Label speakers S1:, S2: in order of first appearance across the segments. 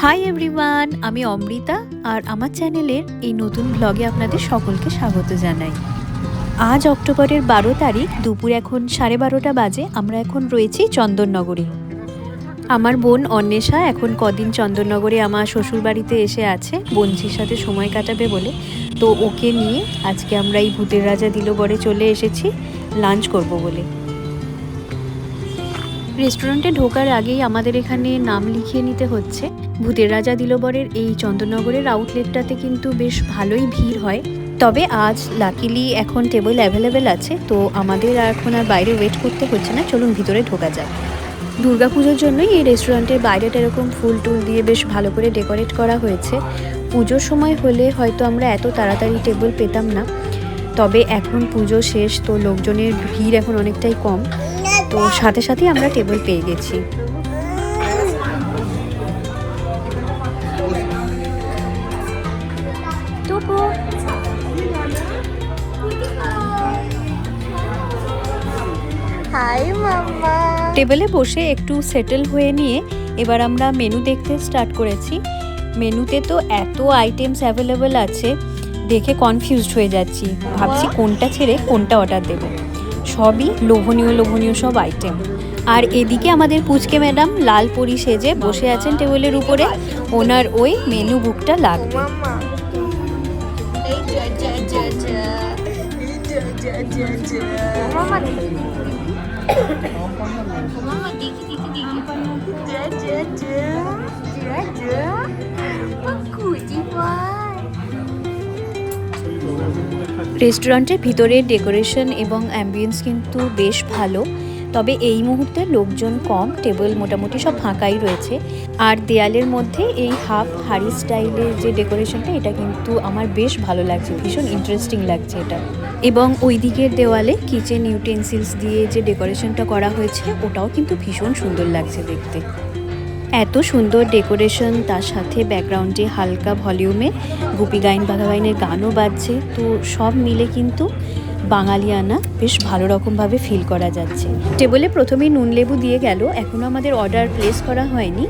S1: Hi everyone, আমি অমৃতা আর আমার চ্যানেলের এই নতুন ব্লগে আপনাদের সকলকে স্বাগত জানাই। আজ অক্টোবরের 12 তারিখ, দুপুর এখন 12:30 বাজে। আমরা এখন রয়েছি চন্দননগরে। আমার বোন অন্বেষা এখন কদিন চন্দননগরে আমার শ্বশুরবাড়িতে এসে আছে বোনঝির সাথে সময় কাটাবে বলে। তো ওকে নিয়ে আজকে আমরা এই ভূতের রাজা দিলবরে চলে এসেছি লাঞ্চ করব বলে। রেস্টুরেন্টে ঢোকার আগেই আমাদের এখানে নাম লিখিয়ে নিতে হচ্ছে। ভূতের রাজা দিলবরের এই চন্দননগরের আউটলেটটাতে কিন্তু বেশ ভালোই ভিড় হয়, তবে আজ লাকিলি এখন টেবিল অ্যাভেলেবেল আছে, তো আমাদের এখন আর বাইরে ওয়েট করতে হচ্ছে না। চলুন ভিতরে ঢোকা যাক। দুর্গাপুজোর জন্যই এই রেস্টুরেন্টের বাইরেটা এরকম ফুল টুল দিয়ে বেশ ভালো করে ডেকোরেট করা হয়েছে। পুজোর সময় হলে হয়তো আমরা এত তাড়াতাড়ি টেবিল পেতাম না, তবে এখন পুজো শেষ, তো লোকজনের ভিড় এখন অনেকটাই কম, তো সাথে সাথে আমরা টেবিল পেয়ে গেছি। টেবিলে বসে একটু সেটেল হয়ে নিয়ে এবার আমরা মেনু দেখতে স্টার্ট করেছি। মেনুতে তো এত আইটেমস অ্যাভেলেবেল আছে, দেখে কনফিউজড হয়ে যাচ্ছি, ভাবছি কোনটা ছেড়ে কোনটা অর্ডার দেবো। সবই লোভনীয় সব আইটেম। আর এদিকে আমাদের পুচকে ম্যাডাম লাল পরি সেজে বসে আছেন টেবিলের উপরে, ওনার ওই মেনু বুকটা লাগবে। রেস্টুরেন্টের ভিতরের ডেকোরেশন এবং অ্যাম্বিয়েন্স কিন্তু বেশ ভালো, তবে এই মুহূর্তে লোকজন কম, টেবিল মোটামুটি সব ফাঁকাই রয়েছে। আর দেয়ালের মধ্যে এই হাফ হাড়ি স্টাইলের যে ডেকোরেশনটা, এটা কিন্তু আমার বেশ ভালো লাগছে, ভীষণ ইন্টারেস্টিং লাগছে এটা। এবং ওই দিকের দেওয়ালে কিচেন ইউটেন্সিলস দিয়ে যে ডেকোরেশনটা করা হয়েছে, ওটাও কিন্তু ভীষণ সুন্দর লাগছে দেখতে। এত সুন্দর ডেকোরেশন, তার সাথে ব্যাকগ্রাউন্ডে হালকা ভলিউমে গুপি গাইন বাঘাবাইনের গানও বাজছে, তো সব মিলে কিন্তু বাঙালিয়ানা বেশ ভালো রকমভাবে ফিল করা যাচ্ছে। টেবিলে প্রথমেই নুন লেবু দিয়ে গেল, এখনও আমাদের অর্ডার প্লেস করা হয়নি।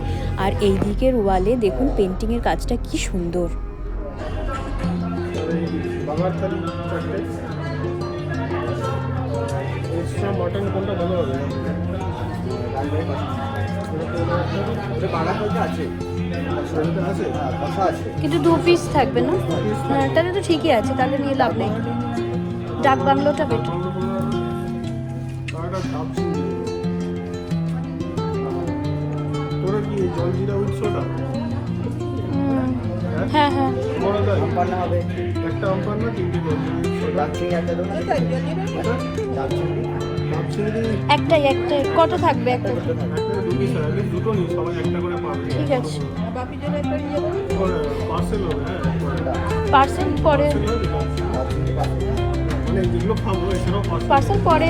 S1: আর এই দিকের ওয়ালে দেখুন পেন্টিংয়ের কাজটা কি সুন্দর। কিন্তু 2 পিস থাকবে না? হ্যাঁ, তাহলে তো ঠিকই আছে, তাহলে নিয়ে লাভ নেই। ডাক বাংলোটা বেটার। হ্যাঁ হ্যাঁ, একটাই কত থাকবে? একটা, ঠিক আছে। পার্সেল পরে, পার্সেল পরে,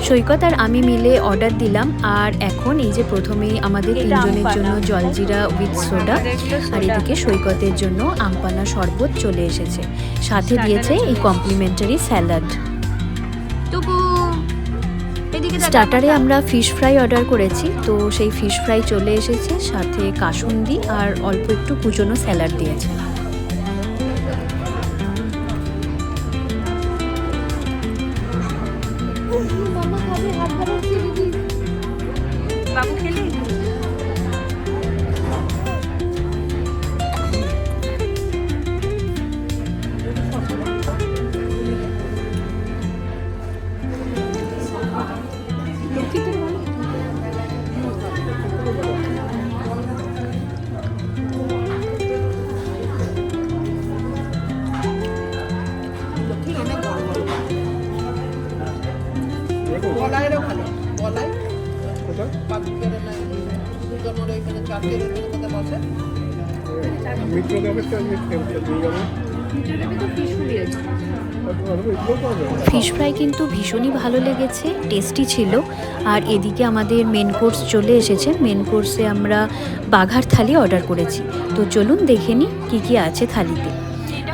S1: সৈকত আর আমি মিলে অর্ডার দিলাম। আর এখন এই যে প্রথমেই আমাদের তিনজনের জন্য জলজিরা উইথ সোডা, আর এদিকে সৈকতের জন্য আমপানা শরবত চলে এসেছে, সাথে দিয়েছে এই কমপ্লিমেন্টারি স্যালাড। স্টার্টারে আমরা ফিশ ফ্রাই অর্ডার করেছি, তো সেই ফিশ ফ্রাই চলে এসেছে, সাথে কাসুন্দি আর অল্প একটু কুচনো স্যালাড দিয়েছে। বাবু খেলে ফিশ ফ্রাই কিন্তু ভীষণই ভালো লেগেছে, টেস্টি ছিল। আর এদিকে আমাদের মেন কোর্স চলে এসেছে। মেন কোর্সে আমরা বাঘার থালি অর্ডার করেছি, তো চলুন দেখে নিই কী কী আছে থালিতে।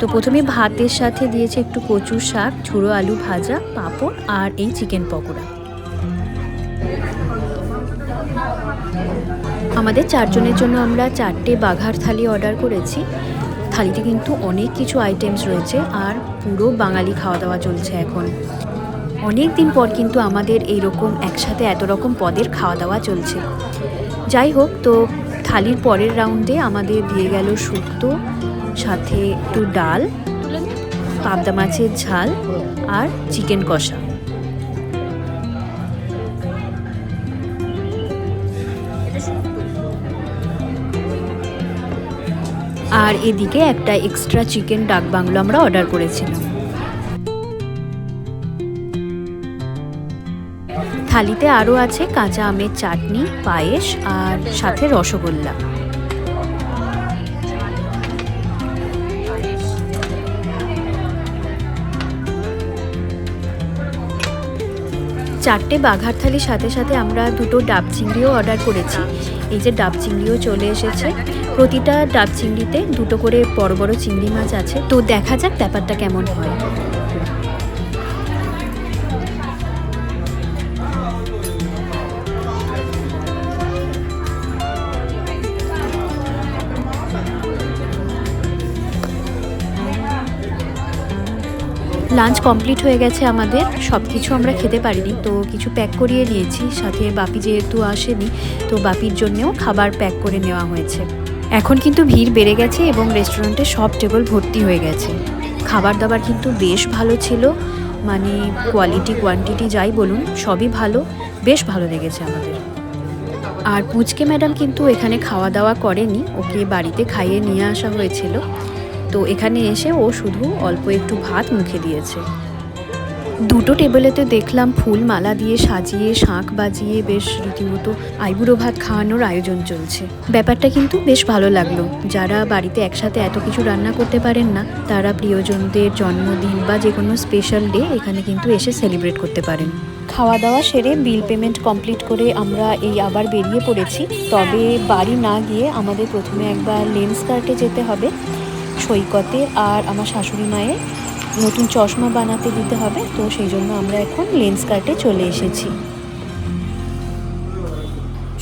S1: তো প্রথমে ভাতের সাথে দিয়েছে একটু কচুর শাক, ঝুড়ো আলু ভাজা, পাঁপড় আর এই চিকেন পকোড়া। আমাদের 4 জনের জন্য আমরা 4টে বাঘার থালি অর্ডার করেছি। থালিতে কিন্তু অনেক কিছু আইটেমস রয়েছে আর পুরো বাঙালি খাওয়া দাওয়া চলছে এখন। অনেক দিন পর কিন্তু আমাদের এইরকম একসাথে এত রকম পদের খাওয়া দাওয়া চলছে। যাই হোক, তো থালির পরের রাউন্ডে আমাদের দিয়ে গেল শুক্তো, সাথে একটু ডাল, পাবদা মাছের ঝাল আর চিকেন কষা। আর এদিকে একটা এক্সট্রা চিকেন ডাক বাংলো আমরা অর্ডার করেছিলাম। থালিতে আরও আছে কাঁচা আমের চাটনি, পায়েস আর সাথে রসগোল্লা। চারটে বাঘার থালির সাথে সাথে আমরা 2টো ডাব চিংড়িও অর্ডার করেছি। এই যে ডাব চিংড়িও চলে এসেছে। প্রতিটা ডাব চিংড়িতে 2টো করে বড় বড় চিংড়ি মাছ আছে। তো দেখা যাক ব্যাপারটা কেমন হয়। লাঞ্চ কমপ্লিট হয়ে গেছে আমাদের। সব কিছু আমরা খেতে পারিনি, তো কিছু প্যাক করিয়ে নিয়েছি। সাথে বাপি যেহেতু আসেনি, তো বাপির জন্যেও খাবার প্যাক করে নেওয়া হয়েছে। এখন কিন্তু ভিড় বেড়ে গেছে এবং রেস্টুরেন্টে সব টেবিল ভর্তি হয়ে গেছে। খাবার দাবার কিন্তু বেশ ভালো ছিল, মানে কোয়ালিটি কোয়ান্টিটি যাই বলুন সবই ভালো, বেশ ভালো লেগেছে আমাদের। আর পুচকে ম্যাডাম কিন্তু এখানে খাওয়া দাওয়া করেনি, ওকে বাড়িতে খাইয়ে নিয়ে আসা হয়েছিল। তো এখানে এসে ও শুধু অল্প একটু ভাত মুখে দিয়েছে। 2টো টেবিলেতে দেখলাম ফুল মালা দিয়ে সাজিয়ে, শাঁখ বাজিয়ে বেশ রীতিমতো আইবুড়ো ভাত খাওয়ানোর আয়োজন চলছে। ব্যাপারটা কিন্তু বেশ ভালো লাগলো। যারা বাড়িতে একসাথে এত কিছু রান্না করতে পারেন না, তারা প্রিয়জনদের জন্মদিন বা যে কোনো স্পেশাল ডে এখানে কিন্তু এসে সেলিব্রেট করতে পারেন। খাওয়া দাওয়া সেরে বিল পেমেন্ট কমপ্লিট করে আমরা আবার বেরিয়ে পড়েছি। তবে বাড়ি না গিয়ে আমাদের প্রথমে একবার লেন্সকার্টে যেতে হবে। সৈকতে আর আমার শাশুড়ি মায়ের নতুন চশমা বানাতে দিতে হবে, তো সেই জন্য আমরা এখন লেন্সকার্টে চলে এসেছি।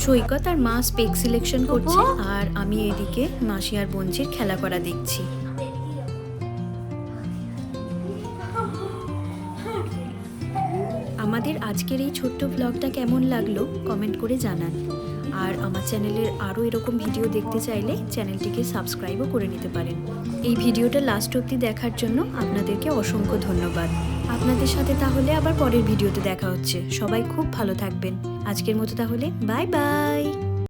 S1: সৈকত আর মা স্পেক সিলেকশন করছে আর আমি এদিকে মাসি আর বোনজির খেলা করা দেখছি। আমাদের আজকের এই ছোট্ট ব্লগটা কেমন লাগলো কমেন্ট করে জানান। আর আমার চ্যানেলের আরও এরকম ভিডিও দেখতে চাইলে চ্যানেলটিকে সাবস্ক্রাইবও করে নিতে পারেন। এই ভিডিওটা লাস্ট অবধি দেখার জন্য আপনাদেরকে অসংখ্য ধন্যবাদ। আপনাদের সাথে তাহলে আবার পরের ভিডিওতে দেখা হচ্ছে। সবাই খুব ভালো থাকবেন। আজকের মতো তাহলে বাই বাই।